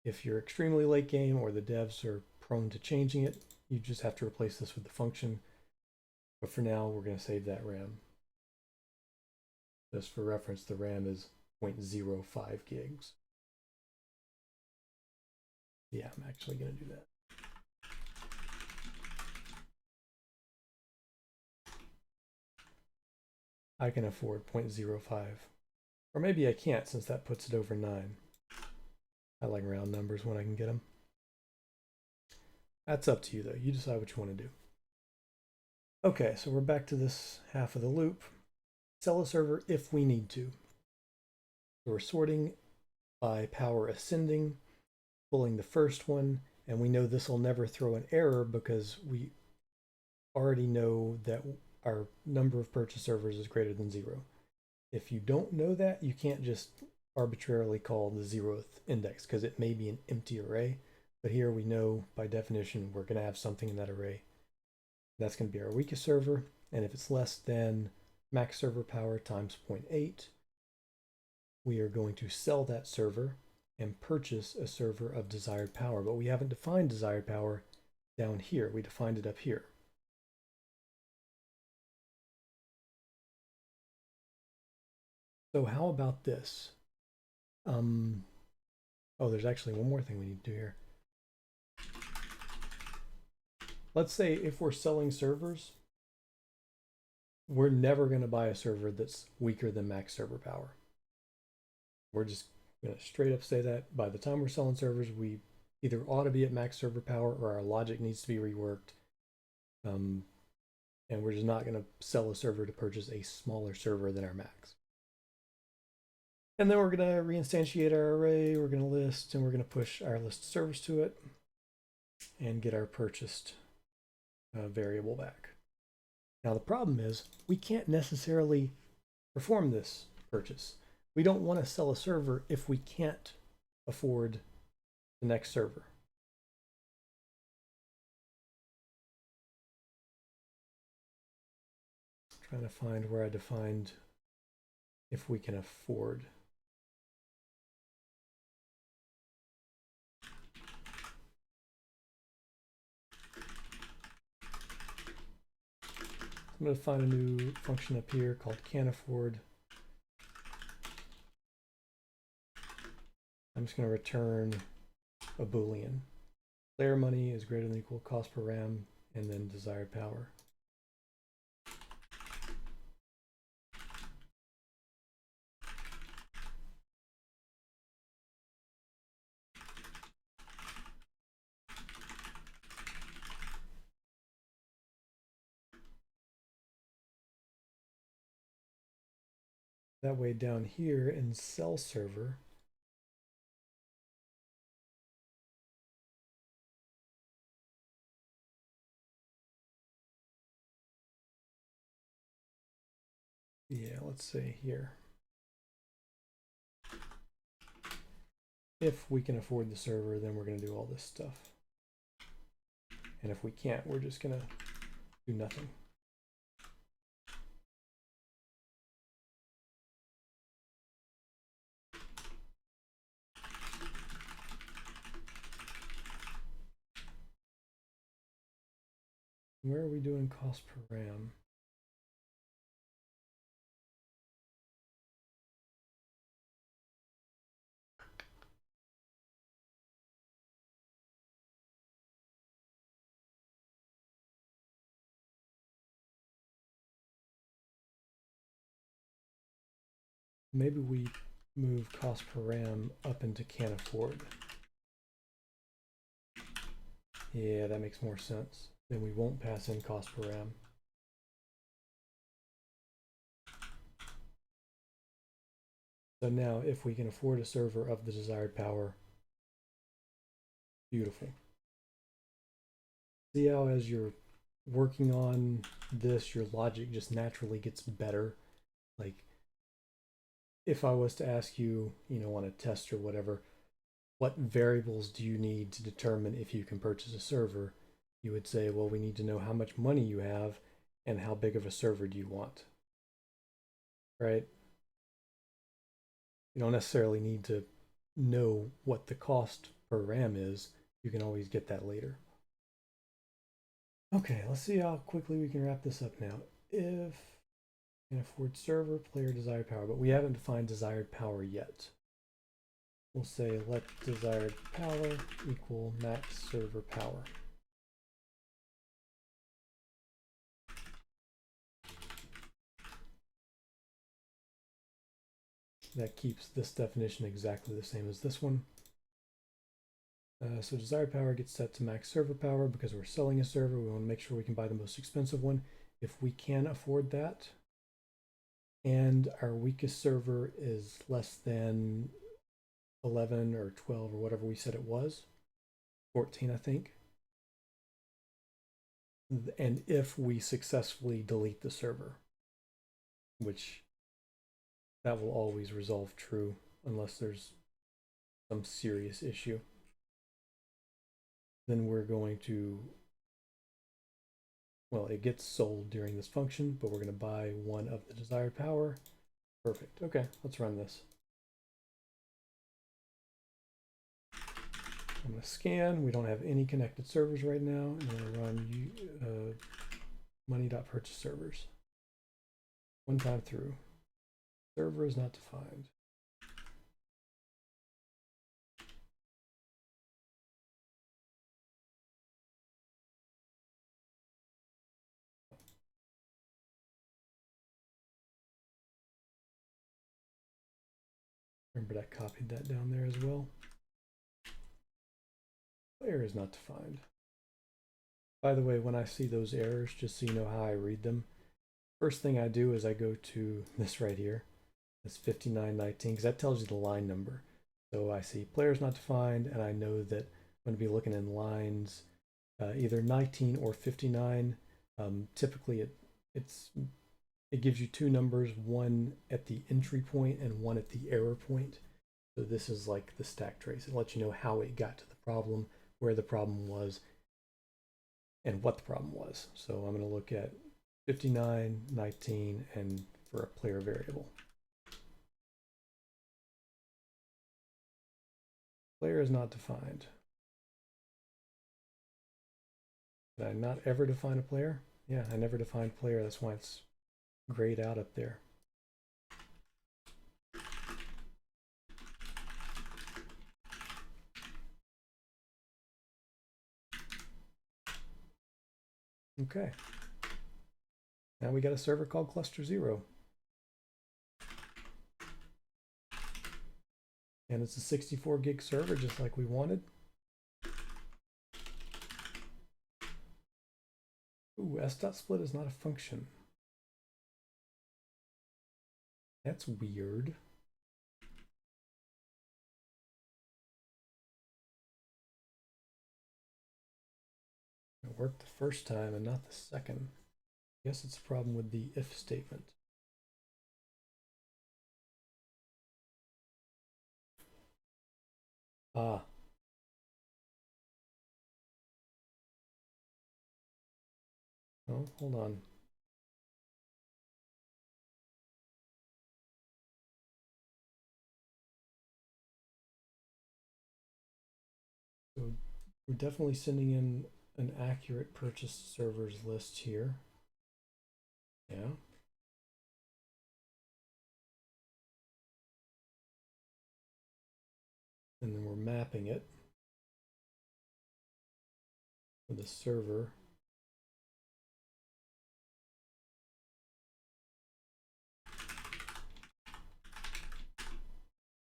If you're extremely late game or the devs are prone to changing it, you just have to replace this with the function. But for now, we're going to save that RAM. Just for reference, the RAM is 0.05 gigs. Yeah, I'm actually going to do that. I can afford 0.05. Or maybe I can't, since that puts it over 9. I like round numbers when I can get them. That's up to you, though. You decide what you want to do. Okay, so we're back to this half of the loop. Sell a server if we need to. So we're sorting by power ascending, pulling the first one, and we know this will never throw an error because we already know that our number of purchase servers is greater than 0. If you don't know that, you can't just arbitrarily call the 0th index because it may be an empty array. But here we know by definition we're going to have something in that array. That's going to be our weakest server, and if it's less than max server power times 0.8, we are going to sell that server and purchase a server of desired power. But we haven't defined desired power down here. We defined it up here. So how about this? Oh, there's actually one more thing we need to do here. Let's say if we're selling servers, we're never going to buy a server that's weaker than max server power. We're just going to straight up say that by the time we're selling servers, we either ought to be at max server power or our logic needs to be reworked. And we're just not going to sell a server to purchase a smaller server than our max. And then we're going to reinstantiate our array, we're going to list, and we're going to push our list of servers to it and get our purchased variable back. Now the problem is we can't necessarily perform this purchase. We don't want to sell a server if we can't afford the next server. Trying to find where I defined if we can afford. I'm going to find a new function up here called can afford. I'm just going to return a Boolean. Player money is greater than or equal cost per RAM, and then desired power. That way down here in cell server, yeah, let's say here, if we can afford the server, then we're going to do all this stuff. And if we can't, we're just going to do nothing. Where are we doing cost per RAM? Maybe we move cost per RAM up into can't afford. Yeah, that makes more sense. Then we won't pass in cost per RAM. So now if we can afford a server of the desired power, beautiful. See how as you're working on this, your logic just naturally gets better. Like if I was to ask you, on a test or whatever, what variables do you need to determine if you can purchase a server? You would say, well, we need to know how much money you have and how big of a server do you want, right? You don't necessarily need to know what the cost per RAM is. You can always get that later. Okay, let's see how quickly we can wrap this up now. If can afford server, player, desired power, but we haven't defined desired power yet. We'll say let desired power equal max server power. That keeps this definition exactly the same as this one. So desired power gets set to max server power because we're selling a server. We want to make sure we can buy the most expensive one if we can afford that. And our weakest server is less than 11 or 12 or whatever we said it was. 14, I think. And if we successfully delete the server, which that will always resolve true unless there's some serious issue, then we're going to, well, it gets sold during this function, but we're going to buy one of the desired power. Perfect. Okay, let's run this. I'm going to scan. We don't have any connected servers right now. I'm going to run money.purchase servers. One time through. Server is not defined. Remember I copied that down there as well. Player is not defined. By the way, when I see those errors, just so you know how I read them, first thing I do is I go to this right here. It's 5919 because that tells you the line number. So I see players not defined, and I know that I'm going to be looking in lines either 19 or 59. Typically, it gives you two numbers, one at the entry point and one at the error point. So this is like the stack trace. It lets you know how it got to the problem, where the problem was, and what the problem was. So I'm going to look at 59, 19, and for a player variable. Player is not defined. Did I not ever define a player? Yeah, I never defined player. That's why it's grayed out up there. Okay. Now we got a server called cluster 0. And it's a 64 gig server just like we wanted. Ooh, s.split is not a function. That's weird. It worked the first time and not the second. I guess it's a problem with the if statement. Ah. Oh, hold on. So we're definitely sending in an accurate purchase servers list here. Yeah. And then we're mapping it with a server.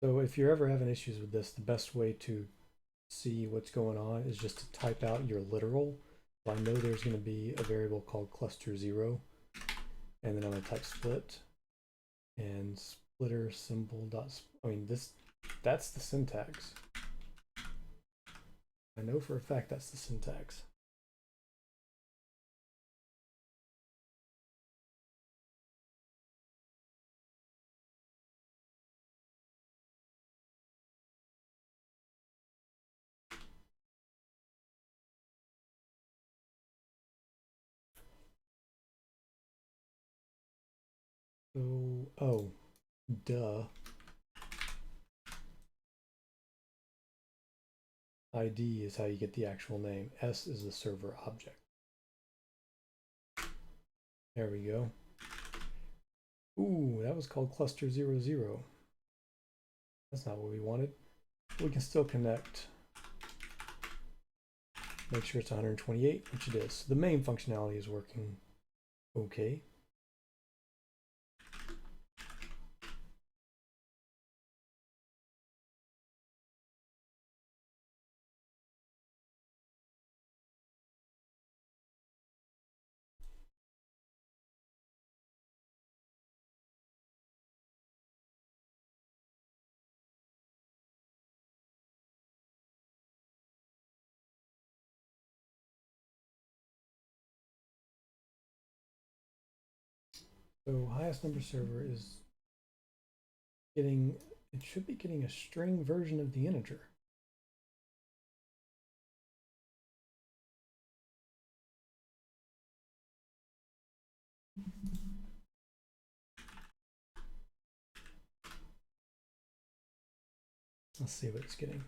So if you're ever having issues with this, the best way to see what's going on is just to type out your literal. So I know there's going to be a variable called cluster0, and then I'm going to type split and splitter symbol dot. I mean, that's the syntax. I know for a fact that's the syntax. So, oh, duh. ID is how you get the actual name. S is the server object. There we go. Ooh, that was called cluster00. That's not what we wanted. We can still connect. Make sure it's 128, which it is. The main functionality is working okay. So highest number server is getting, it should be getting a string version of the integer. Let's see what it's getting.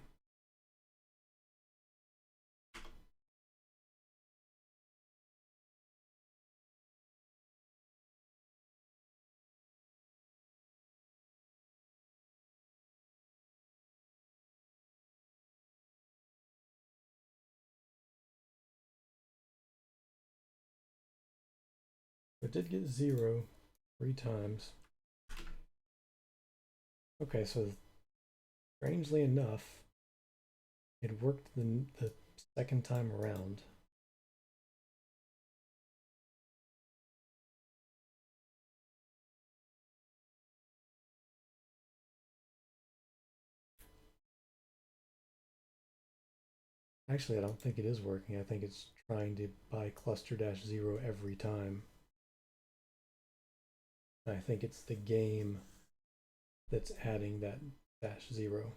It did get 0 3 times. Okay, so strangely enough, it worked the second time around. Actually, I don't think it is working. I think it's trying to buy cluster-0 every time. I think it's the game that's adding that -0.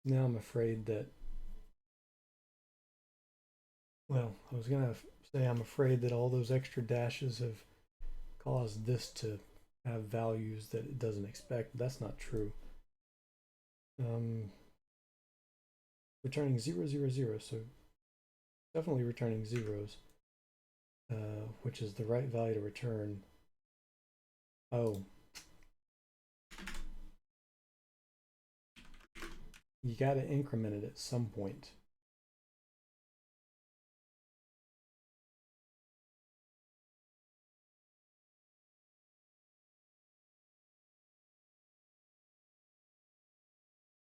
Now I'm afraid that, well, I was going to say I'm afraid that all those extra dashes have caused this to have values that it doesn't expect. But that's not true. Returning 0, 0, 0, so definitely returning zeros, which is the right value to return. Oh, you got to increment it at some point.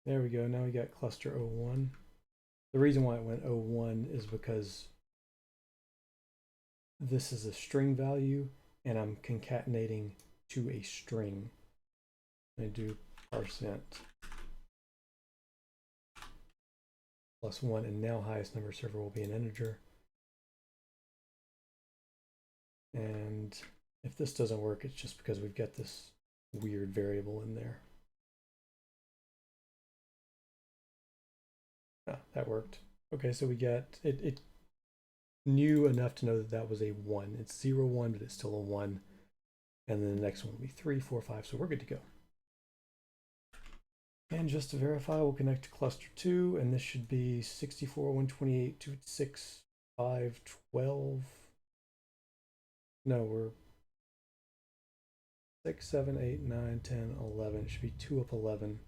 There we go. Now we got cluster 01. The reason why it went 01 is because this is a string value and I'm concatenating to a string. I do %+1 and now highest number server will be an integer. And if this doesn't work, it's just because we've got this weird variable in there. Ah, that worked. Okay, so we got it knew enough to know that that was a 1. It's 0, 1, but it's still a 1. And then the next one will be 3, 4, 5. So we're good to go. And just to verify, we'll connect to cluster 2, and this should be 64, 128, 256, 5, 12. No, we're 6, 7, 8, 9, 10, 11. It should be 2 up 11.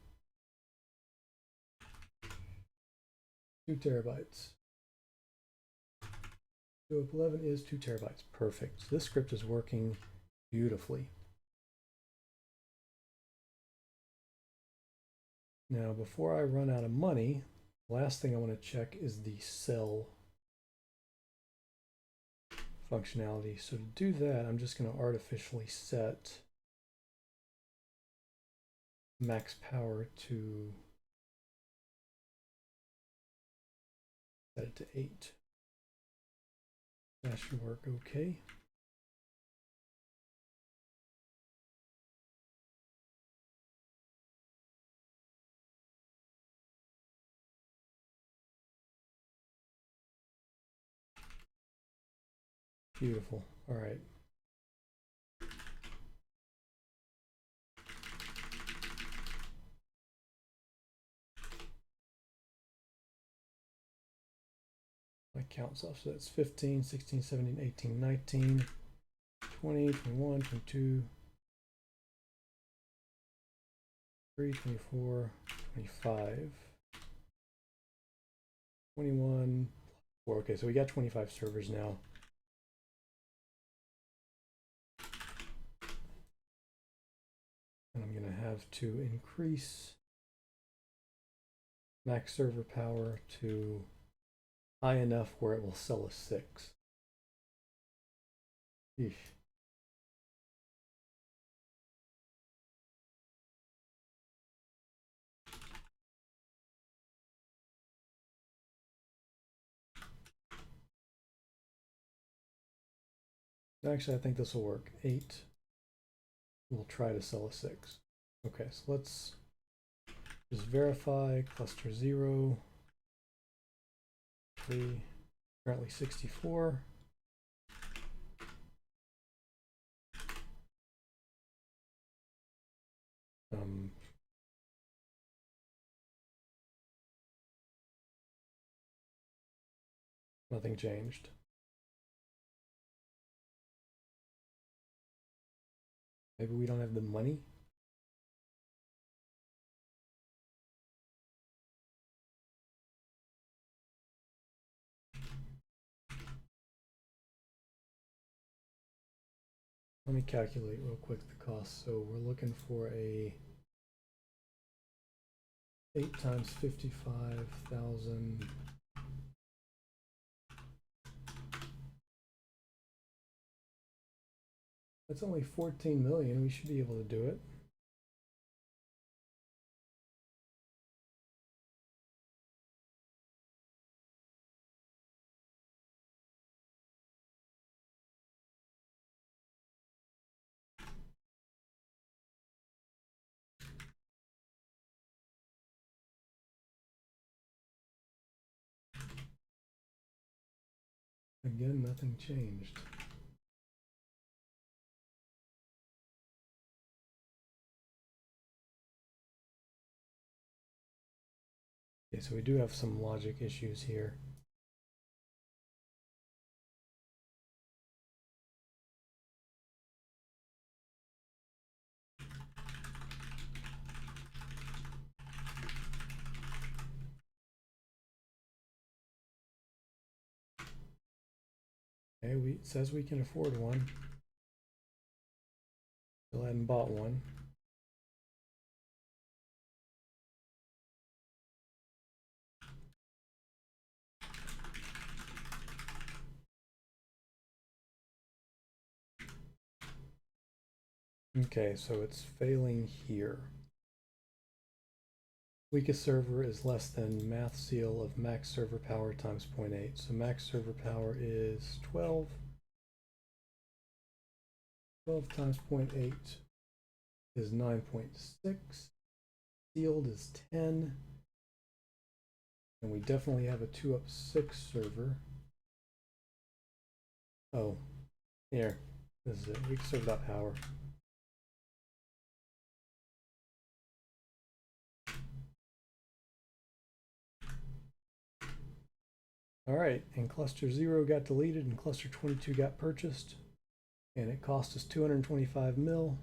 2 terabytes. 2 up 11 is 2 terabytes. Perfect. So this script is working beautifully. Now, before I run out of money, the last thing I want to check is the cell functionality. So to do that, I'm just going to artificially set max power to set it to 8. That should work okay. Beautiful. All right. My count's off. So that's 15, 16, 17, 18, 19, 20, 21, 22, 23, 24, 25, 21, 4. Okay, so we got 25 servers now. And I'm going to have to increase max server power to high enough where it will sell a 6. Eesh. Actually, I think this will work. 8. We'll try to sell a 6. Okay, so let's just verify cluster 0. 3. Currently 64. Nothing changed. Maybe we don't have the money. Let me calculate real quick the cost. So we're looking for a 8 times 55,000. That's only 14 million. We should be able to do it. Again, nothing changed. Okay, so we do have some logic issues here. Okay, it says we can afford one. Still hadn't bought one. Okay, so it's failing here. Weakest server is less than math seal of max server power times 0.8. So max server power is 12. 12 times 0.8 is 9.6. Sealed is 10. And we definitely have a 2up6 server. Oh, here. This is it. Weak server.power. All right, and cluster 0 got deleted and cluster 22 got purchased, and it cost us 225 mil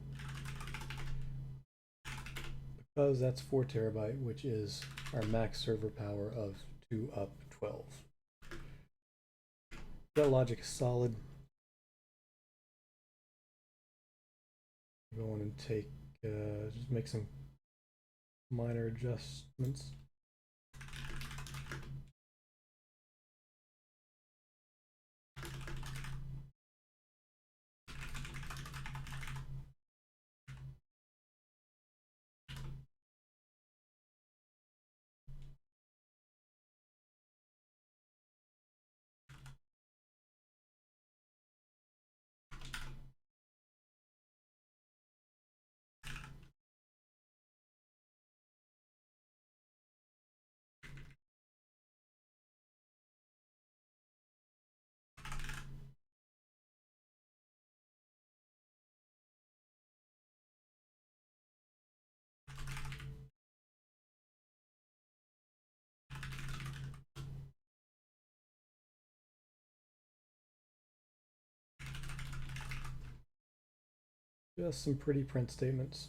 because that's 4 terabyte, which is our max server power of 2up12. That logic is solid. Go on and take, just make some minor adjustments. Just some pretty print statements.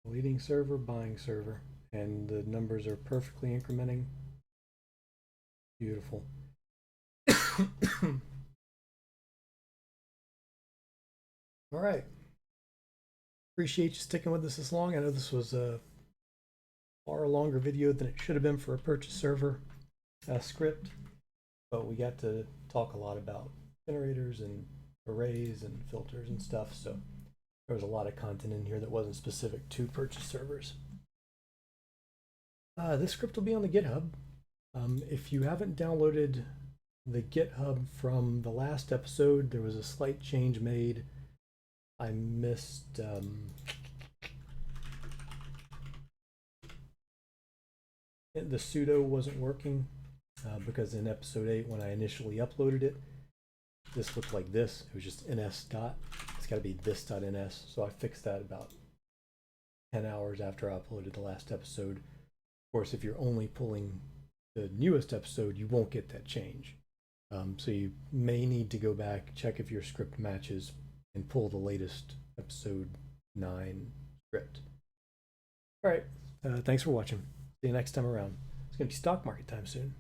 Leading server, buying server, and the numbers are perfectly incrementing. Beautiful. All right. Appreciate you sticking with us this long. I know this was a far longer video than it should have been for a purchase server script, but we got to talk a lot about generators and arrays and filters and stuff, so there was a lot of content in here that wasn't specific to purchase servers. This script will be on the GitHub. If you haven't downloaded the GitHub from the last episode, there was a slight change made. I missed the sudo wasn't working because in episode 8 when I initially uploaded it, this looked like this. It was just ns dot. It's got to be this.ns. So I fixed that about 10 hours after I uploaded the last episode. Of course, if you're only pulling the newest episode, you won't get that change. So you may need to go back, check if your script matches, and pull the latest episode 9 script. All right, thanks for watching. See you next time around. It's going to be stock market time soon.